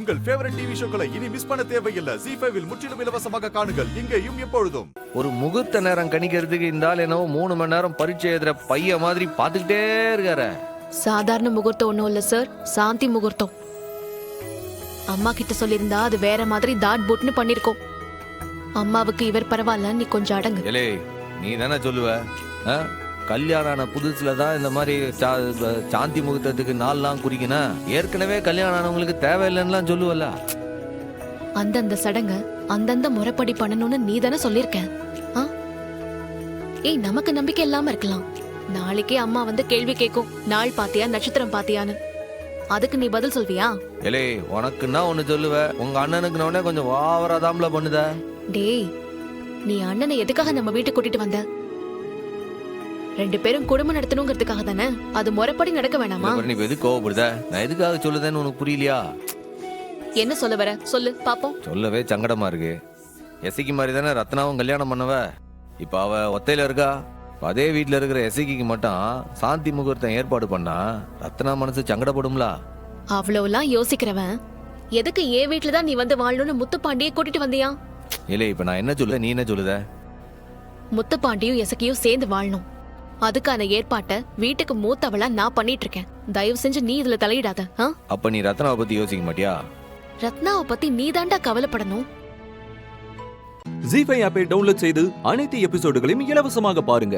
உங்கள் favourite TV ஷோக்களை இனி miss பண்ண தேவையில்லை. ZEE5 இல் முற்றிலும் இலவசமாக காணுங்கள். இங்கேயும் எப்பொழுதும். ஒரு முகூர்த்த நேரம் கணிக்கிறதுக்கு இந்த ஆள் என்னவோ 3 மணி நேரம் பரீட்சை எழுதுற பைய மாதிரி பாத்துக்கிட்டே இருக்காரு. சாதாரண முகூர்த்தம் ஒண்ணும் இல்ல சார், சாந்தி முகூர்த்தம். அம்மா கிட்ட சொல்லியிருந்தா அது வேற மாதிரி தாட் பூட்னு பண்ணிருக்கோம். அம்மாவுக்கு இவர் பரவாயில்ல, நீ கொஞ்சம் அடங்கு. ஏலே, நீ தானே சொல்லுவ, கல்யாணம் ஆன புதுசுல தான் இந்த மாதிரி சாந்தி முகூர்த்தத்துக்கு நாள்லாம் குறிக்கணும், ஏற்கனவே கல்யாணம் ஆனவங்களுக்கு தேவையில்லைன்னு சொல்லுவல்ல. அந்தந்த சடங்க அந்தந்த முறைப்படி பண்ணணும்னு நீ தானே சொல்லிருக்க. ஏய், நமக்கு நம்பிக்கை இல்லாம இருக்கலாம், நாளைக்கே அம்மா வந்து கேள்வி கேட்கும், நாள் பாத்தியா நட்சத்திரம் பாத்தியான்னு. அதுக்கு நீ பதில் சொல்வியா? ஏலே, உனக்குன்னா ஒண்ணு சொல்லுவ, உங்க அண்ணனுக்குனே கொஞ்சம் வாவராதாம்ல பண்ணுத. டேய், நீ அண்ணனை எதுக்காக நம்ம வீட்டுக்கு கூட்டிட்டு வந்த? 2 பேரும் குடும்பம் நடத்தணுங்கிறதுக்காக தானே. அது முறைப்படி நடக்க வேணாமா? நீ எது கோவப்படுத? நான் எதுக்காக சொல்லுதேன்னு உனக்கு புரியலையா? என்ன சொல்ல வர சொல்லு பாப்போம். சொல்லவே சங்கடமா இருக்கு. எசைக்கு மாதிரி தானே ரத்னாவும் கல்யாணம் பண்ணவ. இப்ப அவ ஒத்தையில இருக்கா. அதே வீட்டுல இருக்கிற எசைக்கு மட்டும் சாந்தி முகூர்த்தம் ஏற்பாடு பண்ணா ரத்னா மனசு சங்கடப்படும்ல. அவ்வளவுலாம் யோசிக்கிறவன் எதுக்கு ஏன் வீட்டுல தான் நீ வந்து வாழணும்னு முத்துப்பாண்டியை கூட்டிட்டு வந்தியா? இல்ல, இப்ப நான் என்ன சொல்லுத, நீ என்ன சொல்லுத? முத்துப்பாண்டியும் எசக்கியும் சேர்ந்து வாழணும். அதுக்கான ஏற்பாட்டை வீட்டுக்கு மூத்தவளா நான் பண்ணிட்டு இருக்கேன். தயவு செஞ்சு நீ இதுல தலையிடாத. அப்ப நீ ரத்னாவை பத்தி யோசிக்க மாட்டியா? ரத்னாவை பத்தி நீ தாண்டா கவலைப்படணும். ZEE5 ஆப்பை டவுன்லோட் செய்து அனைத்து எபிசோடுகளையும் இலவசமாக பாருங்க.